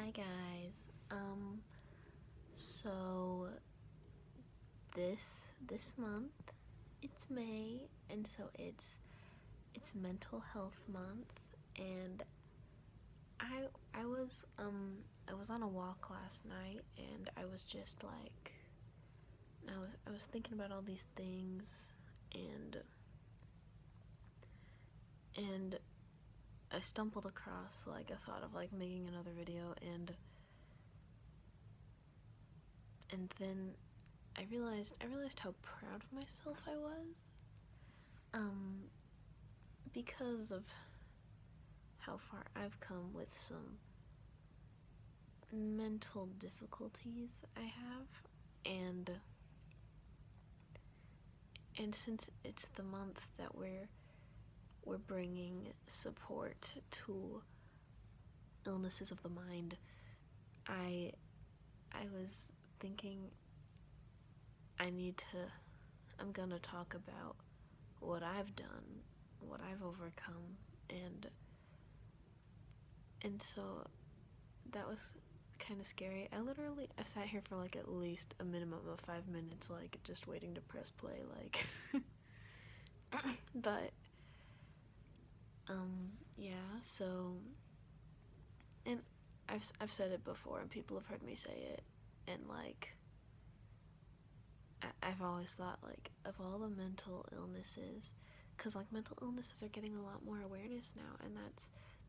Hi guys. So this month it's May, and so it's mental health month, and I was on a walk last night, and I was just like I was thinking about all these things, and I stumbled across like a thought of like making another video, and then I realized how proud of myself I was, because of how far I've come with some mental difficulties I have, and since it's the month that we're bringing support to illnesses of the mind, I was thinking I'm gonna talk about what I've done, what I've overcome, and so that was kind of scary. I sat here for like at least a minimum of 5 minutes, like just waiting to press play, like. But yeah. So, and I've said it before, and people have heard me say it, and like I've always thought, like, of all the mental illnesses, because like mental illnesses are getting a lot more awareness now, and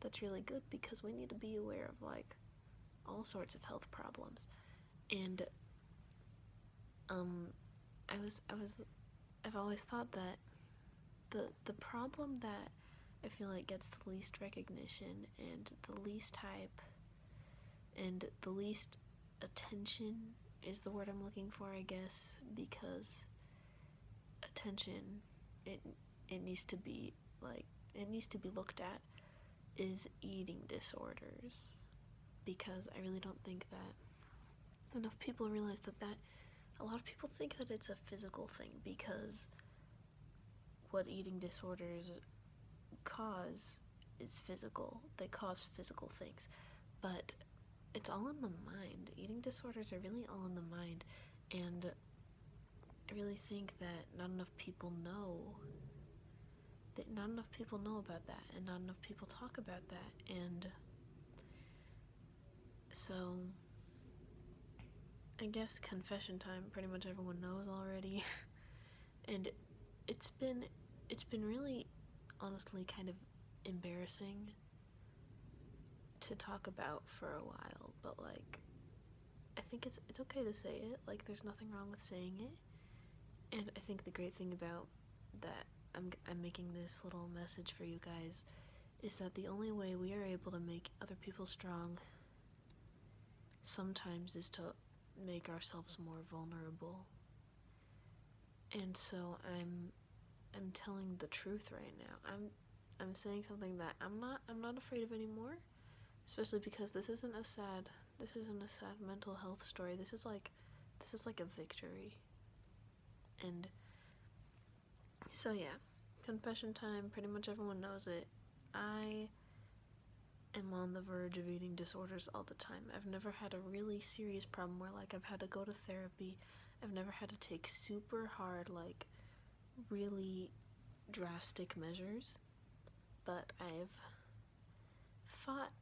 that's really good, because we need to be aware of like all sorts of health problems. And I've always thought that the problem that I feel like gets the least recognition and the least hype and the least attention is the word I'm looking for, I guess, because attention, it it needs to be like it needs to be looked at, is eating disorders, because I really don't think that enough people realize that a lot of people think that it's a physical thing, because what eating disorders cause is physical. They cause physical things, but it's all in the mind. Eating disorders are really all in the mind, and I really think that not enough people know about that, and not enough people talk about that. And so I guess confession time, pretty much everyone knows already. And it's been really, honestly, kind of embarrassing to talk about for a while, but like I think it's okay to say it. Like, there's nothing wrong with saying it. And I think the great thing about that I'm making this little message for you guys is that the only way we are able to make other people strong sometimes is to make ourselves more vulnerable. And so I'm telling the truth right now. I'm saying something that I'm not afraid of anymore, especially because this isn't a sad mental health story. This is like a victory. And so yeah, confession time, pretty much everyone knows it. I am on the verge of eating disorders all the time. I've never had a really serious problem where like I've had to go to therapy. I've never had to take super hard, like really drastic measures, but I've fought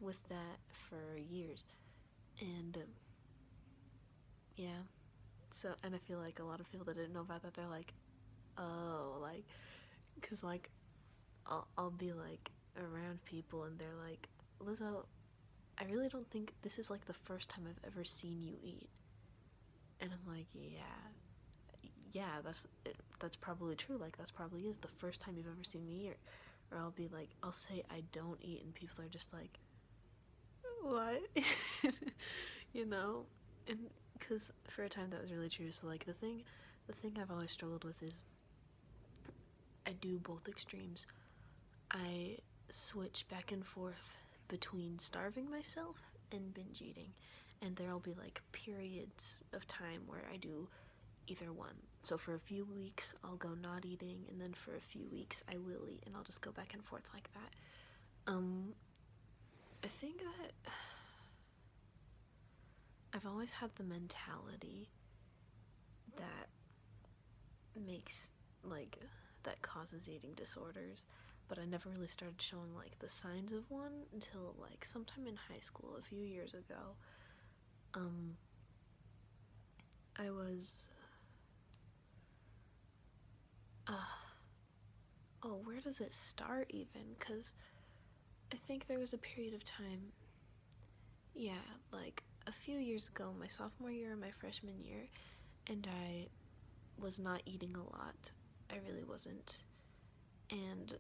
with that for years. And yeah. So, and I feel like a lot of people that didn't know about that, they're like, oh, like, because like I'll be like around people, and they're like, Lizzo, I really don't think this is like the first time I've ever seen you eat. And I'm like, yeah, that's probably true. Like, that's probably is the first time you've ever seen me eat. Or I'll be like, I'll say I don't eat, and people are just like, what? You know? And because for a time that was really true. So like the thing I've always struggled with is I do both extremes. I switch back and forth between starving myself and binge eating, and there'll be like periods of time where I do either one. So for a few weeks I'll go not eating, and then for a few weeks I will eat, and I'll just go back and forth like that. I think that I've always had the mentality that makes, like, that causes eating disorders, but I never really started showing, like, the signs of one until, like, sometime in high school a few years ago. I was, oh, where does it start even? Because I think there was a period of time, yeah, like, a few years ago, my sophomore year and my freshman year, and I was not eating a lot. I really wasn't. And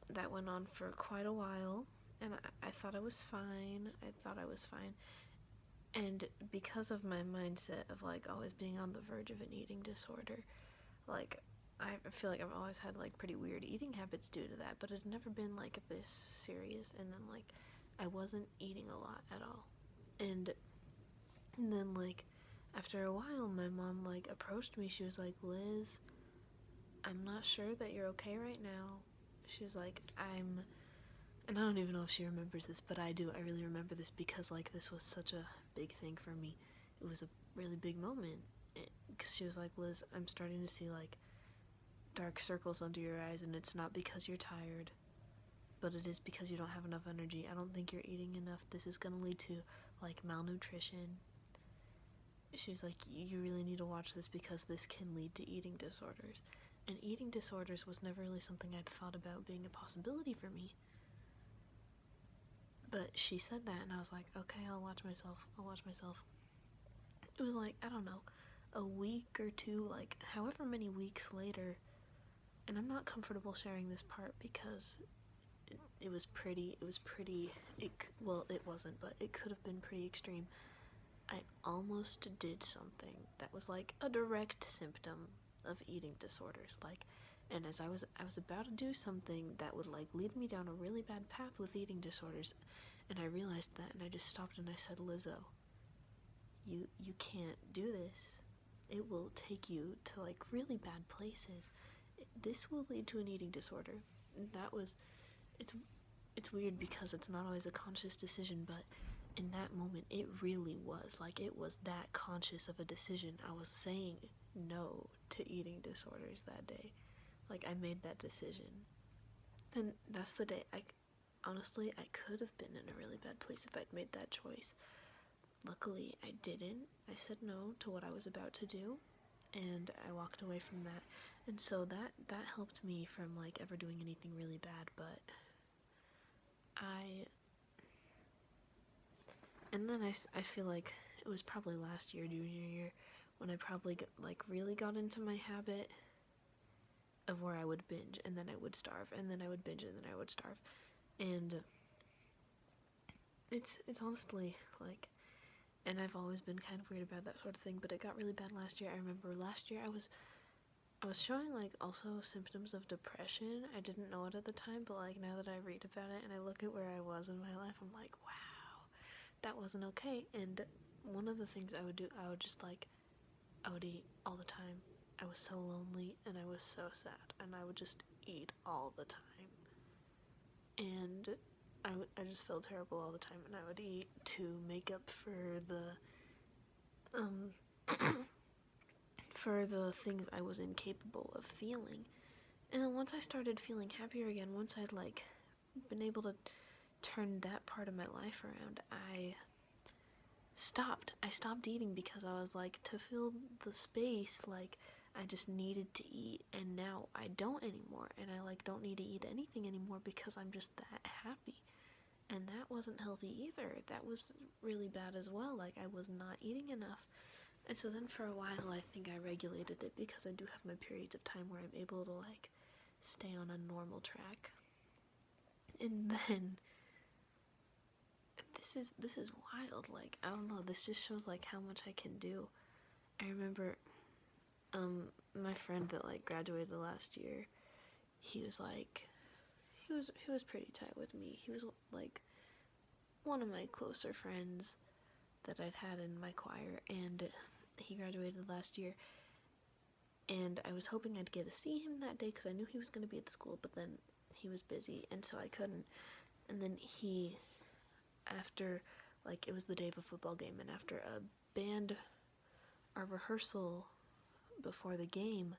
that went on for quite a while, and I thought I was fine. And because of my mindset of, like, always being on the verge of an eating disorder, like, I feel like I've always had, like, pretty weird eating habits due to that, but it had never been, like, this serious. And then, like, I wasn't eating a lot at all. And then, like, after a while, my mom, like, approached me. She was like, Liz, I'm not sure that you're okay right now. She was like, and I don't even know if she remembers this, but I do. I really remember this because, like, this was such a big thing for me. It was a really big moment. Because she was like, Liz, I'm starting to see, like, dark circles under your eyes, and it's not because you're tired, but it is because you don't have enough energy. I don't think you're eating enough. This is going to lead to, like, malnutrition. She was like, you really need to watch this because this can lead to eating disorders. And eating disorders was never really something I'd thought about being a possibility for me. But she said that, and I was like, okay, I'll watch myself. It was like, I don't know, a week or two, like, however many weeks later, and I'm not comfortable sharing this part because it wasn't, but it could have been pretty extreme. I almost did something that was, like, a direct symptom of eating disorders, like, and as I was about to do something that would, like, lead me down a really bad path with eating disorders, and I realized that, and I just stopped and I said, Lizzo, you can't do this. It will take you to, like, really bad places. This will lead to an eating disorder. And that was, it's weird because it's not always a conscious decision, but in that moment, it really was. Like, it was that conscious of a decision. I was saying no to eating disorders that day. Like, I made that decision. And that's the day honestly, I could have been in a really bad place if I'd made that choice. Luckily, I didn't. I said no to what I was about to do, and I walked away from that. And so that helped me from, like, ever doing anything really bad. But and then I feel like it was probably last year, junior year, when I probably really got into my habit of where I would binge, and then I would starve, and then I would binge, and then I would starve. And it's honestly, like, and I've always been kind of weird about that sort of thing, but it got really bad last year. I remember last year I was showing, like, also symptoms of depression. I didn't know it at the time, but, like, now that I read about it and I look at where I was in my life, I'm like, wow, that wasn't okay. And one of the things I would do, I would eat all the time. I was so lonely and I was so sad, and I would just eat all the time. And I just felt terrible all the time, and I would eat to make up for the things I was incapable of feeling. And then once I started feeling happier again, once I'd, like, been able to turn that part of my life around, I stopped eating because I was like, to fill the space, like, I just needed to eat, and now I don't anymore, and I, like, don't need to eat anything anymore because I'm just that happy. And that wasn't healthy either. That was really bad as well. Like, I was not eating enough. And so then for a while, I think I regulated it because I do have my periods of time where I'm able to, like, stay on a normal track. And then this is wild. Like, I don't know, this just shows, like, how much I can do. I remember my friend that, like, graduated last year, he was like, he was pretty tight with me. He was, like, one of my closer friends that I'd had in my choir, and he graduated last year, and I was hoping I'd get to see him that day because I knew he was going to be at the school, but then he was busy, and so I couldn't. And then he, after, like, it was the day of a football game, and after a rehearsal before the game,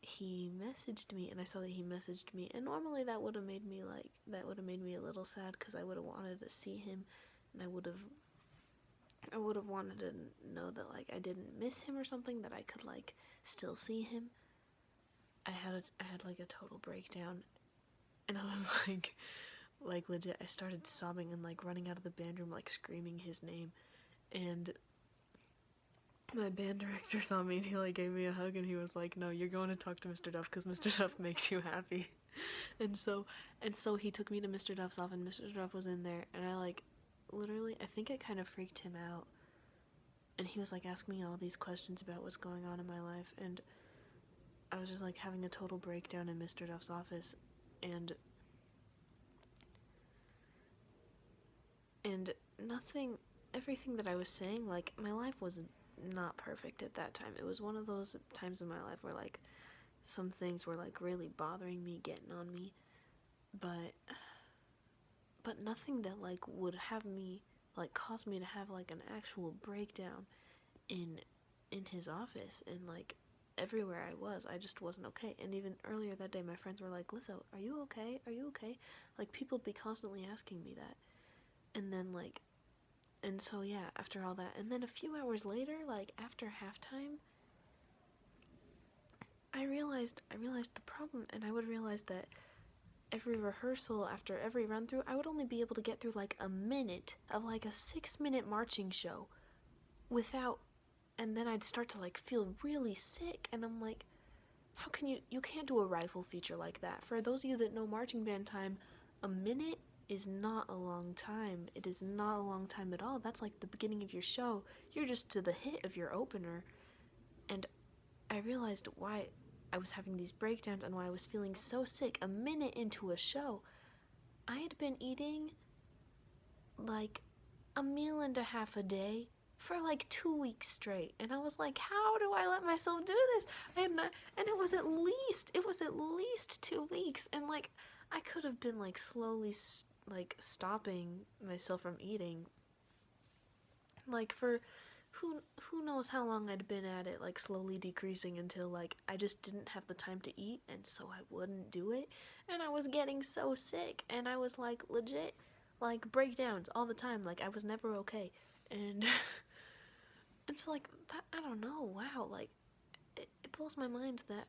he messaged me, and I saw that he messaged me, and normally that would have made me a little sad, because I would have wanted to see him, and I would have wanted to know that, like, I didn't miss him or something, that I could, like, still see him. I had like a total breakdown, and I was like legit, I started sobbing and like running out of the band room, like screaming his name, and my band director saw me and he like gave me a hug and he was like, "No, you're going to talk to Mr. Duff because Mr. Duff makes you happy." and so he took me to Mr. Duff's office, and Mr. Duff was in there, and I like literally, I think it kind of freaked him out, and he was like asking me all these questions about what's going on in my life, and I was just like having a total breakdown in Mr. Duff's office, and nothing, everything that I was saying, like, my life was not perfect at that time. It was one of those times in my life where, like, some things were, like, really bothering me, getting on me, but nothing that, like, would have me, like, cause me to have, like, an actual breakdown in his office, and, like, everywhere I was, I just wasn't okay. And even earlier that day, my friends were like, "Lizzo, are you okay? Are you okay?" Like, people would be constantly asking me that. And then, like, and so, yeah, after all that, and then a few hours later, like, after halftime, I realized the problem, and I would realize that every rehearsal, after every run through, I would only be able to get through, like, a minute of, like, a 6-minute marching show without, and then I'd start to, like, feel really sick, and I'm like, how can you can't do a rifle feature like that. For those of you that know marching band time, a minute is not a long time. It is not a long time at all. That's like the beginning of your show. You're just to the hit of your opener. And I realized why I was having these breakdowns and why I was feeling so sick a minute into a show. I had been eating like a meal and a half a day for like 2 weeks straight, and I was like, how do I let myself do this? And it was at least 2 weeks, and like I could have been like slowly like stopping myself from eating, like for who knows how long I'd been at it, like slowly decreasing until like I just didn't have the time to eat, and so I wouldn't do it, and I was getting so sick, and I was like legit like breakdowns all the time, like I was never okay. And it's like that, I don't know, wow, like it blows my mind that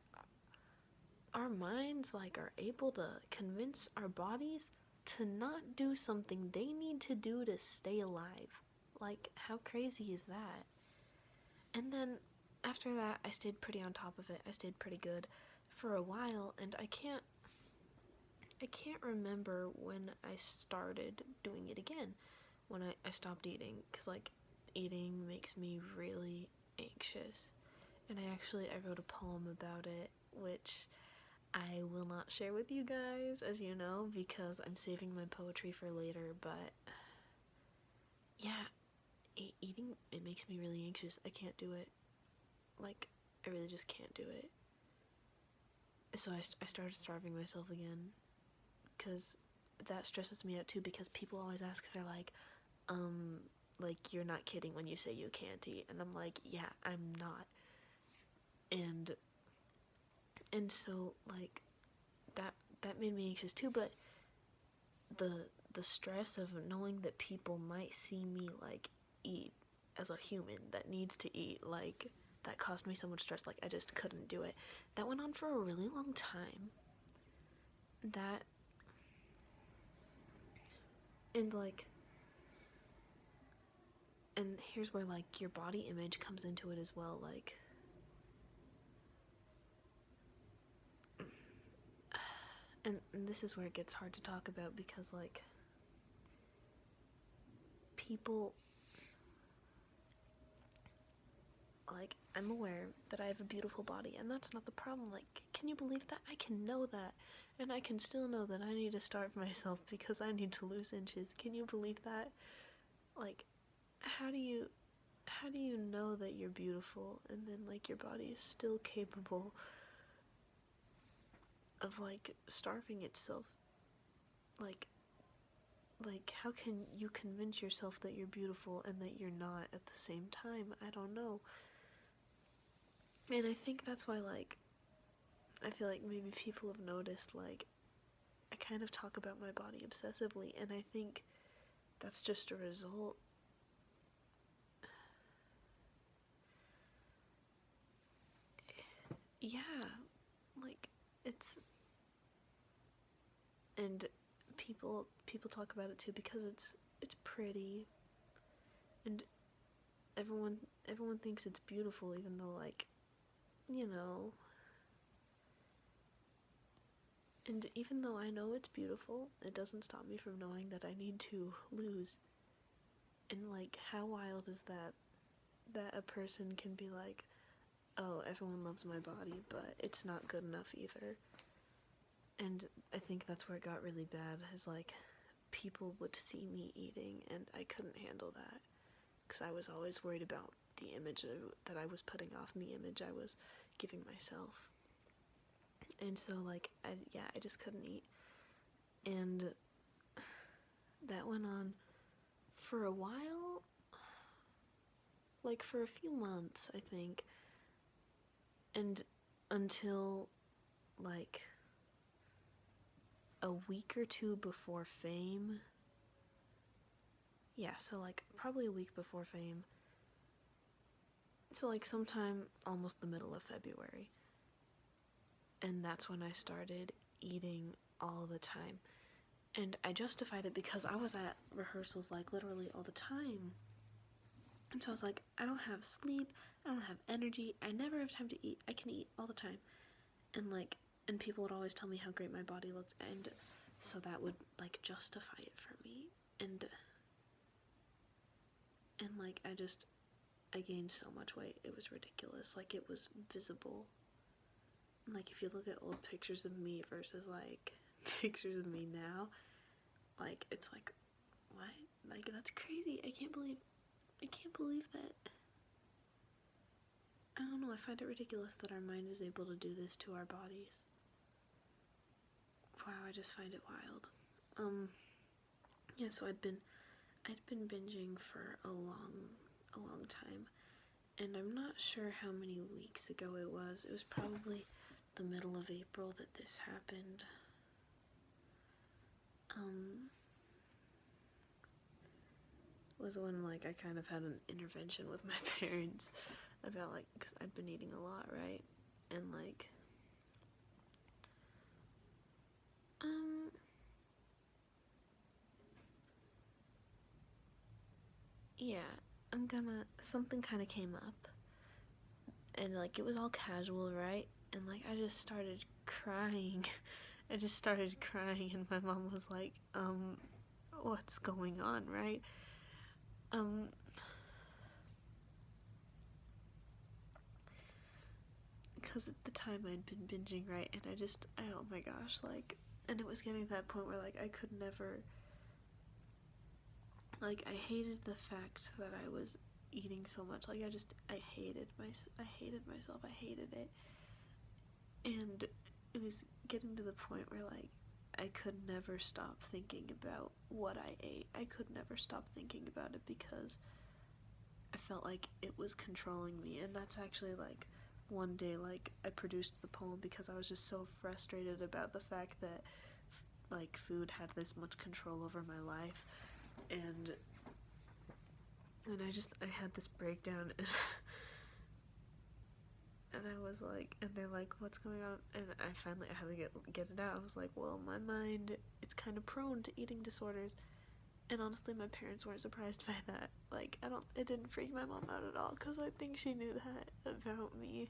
our minds like are able to convince our bodies to not do something they need to do to stay alive. Like, how crazy is that? And then after that, I stayed pretty on top of it. I stayed pretty good for a while, and I can't remember when I started doing it again, when I stopped eating, because like eating makes me really anxious. And I wrote a poem about it, which I will not share with you guys, as you know, because I'm saving my poetry for later. But yeah, eating, it makes me really anxious. I can't do it. Like, I really just can't do it. So I started starving myself again, because that stresses me out too, because people always ask, they're like, you're not kidding when you say you can't eat, and I'm like, yeah, I'm not. And so like that made me anxious too, but the stress of knowing that people might see me like eat as a human that needs to eat, like, that caused me so much stress. Like, I just couldn't do it. That went on for a really long time. That, and like, and here's where like your body image comes into it as well. Like, and this is where it gets hard to talk about, because like people, like, I'm aware that I have a beautiful body, and that's not the problem. Like, can you believe that? I can know that, and I can still know that I need to starve myself because I need to lose inches. Can you believe that? Like, how do you know that you're beautiful, and then like your body is still capable of like starving itself? Like, like, how can you convince yourself that you're beautiful and that you're not at the same time? I don't know. And I think that's why, like, I feel like maybe people have noticed, like, I kind of talk about my body obsessively, and I think that's just a result. Yeah, like, it's, and people talk about it too because it's pretty, and everyone thinks it's beautiful, even though, like, you know, and even though I know it's beautiful, it doesn't stop me from knowing that I need to lose. And, like, how wild is that a person can be like, oh, everyone loves my body, but it's not good enough either. And I think that's where it got really bad, is like, people would see me eating and I couldn't handle that, because I was always worried about the image that I was putting off and the image I was giving myself. And so, like, I just couldn't eat. And that went on for a while, like for a few months, I think. And until, like, a week or two before Fame. Yeah, so, like, probably a week before Fame. So, like, sometime almost the middle of February. And that's when I started eating all the time. And I justified it because I was at rehearsals, like, literally all the time. And so I was like, I don't have sleep, I don't have energy, I never have time to eat, I can eat all the time. And, like, and people would always tell me how great my body looked, and so that would, like, justify it for me. And like, I gained so much weight, it was ridiculous. Like, it was visible. Like, if you look at old pictures of me versus, like, pictures of me now, like, it's like, what? Like, that's crazy. I can't believe that. I don't know, I find it ridiculous that our mind is able to do this to our bodies. Wow, I just find it wild. Yeah, so I'd been binging for a long time, and I'm not sure how many weeks ago it was. It was probably the middle of April that this happened. Was when, like, I kind of had an intervention with my parents about, like, because I'd been eating a lot, right? And, like, yeah, something kind of came up, and, like, it was all casual, right? And, like, I just started crying. And my mom was like, what's going on, right? Because at the time I'd been binging, right? And oh my gosh, like, and it was getting to that point where, like, I could never, like, I hated the fact that I was eating so much. Like, I hated myself, I hated it. And it was getting to the point where, like, I could never stop thinking about what I ate. I could never stop thinking about it because I felt like it was controlling me. And that's actually, like, one day, like, I produced the poem because I was just so frustrated about the fact that, like, food had this much control over my life. And I had this breakdown, and and I was like, and they're like, what's going on? And I had to get it out. I was like, well, my mind, it's kind of prone to eating disorders. And honestly, my parents weren't surprised by that. Like, it didn't freak my mom out at all, because I think she knew that about me.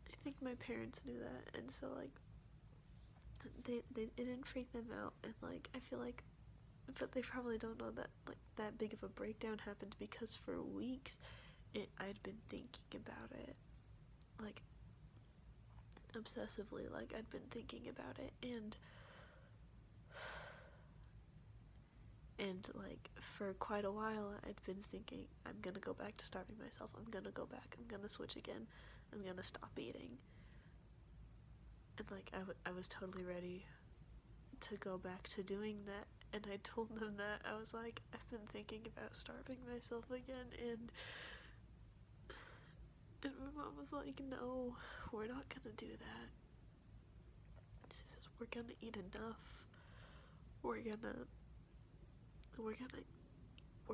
I think my parents knew that, and so, like, it didn't freak them out, and, like, I feel like, but they probably don't know that, like, that big of a breakdown happened because for weeks, I'd been thinking about it, like, obsessively. Like, I'd been thinking about it, and like, for quite a while, I'd been thinking, I'm gonna go back to starving myself, I'm gonna go back, I'm gonna switch again, I'm gonna stop eating. And, like, I was totally ready to go back to doing that, And I told them that. I was like, I've been thinking about starving myself again, and my mom was like, no, we're not gonna do that. She says, we're gonna eat enough. We're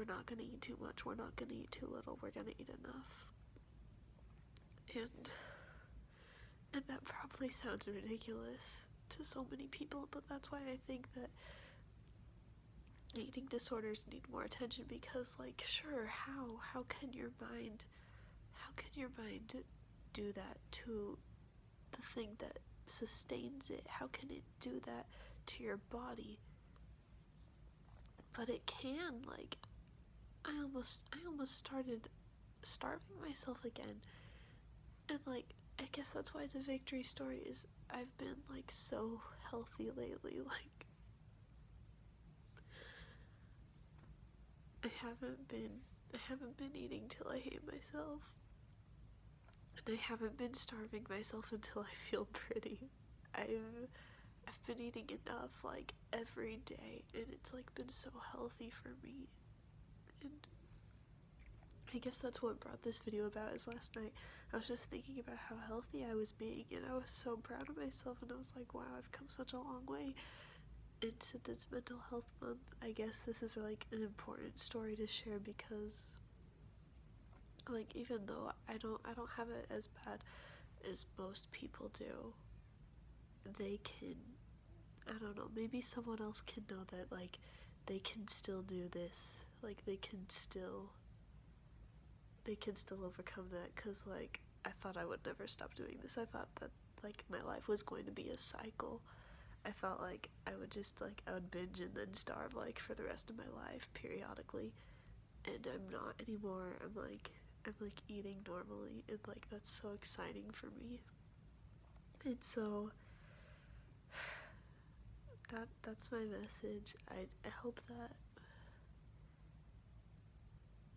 not gonna eat too much. We're not gonna eat too little. We're gonna eat enough. And that probably sounds ridiculous to so many people, but that's why I think that eating disorders need more attention, because, like, sure, how can your mind do that to the thing that sustains it? How can it do that to your body? But it can. Like, I almost started starving myself again, and like, I guess that's why it's a victory story, is I've been like so healthy lately. Like, I haven't been eating till I hate myself, and I haven't been starving myself until I feel pretty. I've been eating enough, like, every day, and it's like been so healthy for me. And I guess that's what brought this video about, is last night I was just thinking about how healthy I was being, and I was so proud of myself, and I was like, wow, I've come such a long way. And since it's mental health month, I guess this is like an important story to share, because like, even though I don't have it as bad as most people do, they can, I don't know, maybe someone else can know that, like, they can still do this, like, they can still overcome that, because, like, I thought I would never stop doing this. I thought that, like, my life was going to be a cycle. I thought, like, I would binge and then starve, like, for the rest of my life, periodically, and I'm not anymore. I'm like eating normally, and, like, that's so exciting for me. And so that's my message. I hope that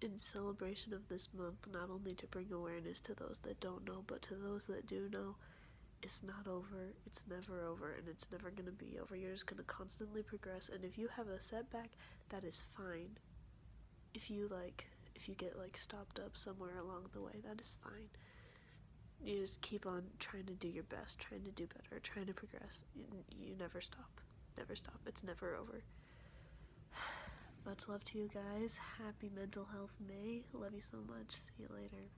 in celebration of this month, not only to bring awareness to those that don't know, but to those that do know, it's not over, it's never over, and it's never gonna be over. You're just gonna constantly progress, and if you have a setback, that is fine. If you get, like, stopped up somewhere along the way, that is fine. You just keep on trying to do your best, trying to do better, trying to progress. You never stop. Never stop. It's never over. Much love to you guys. Happy Mental Health May. Love you so much. See you later.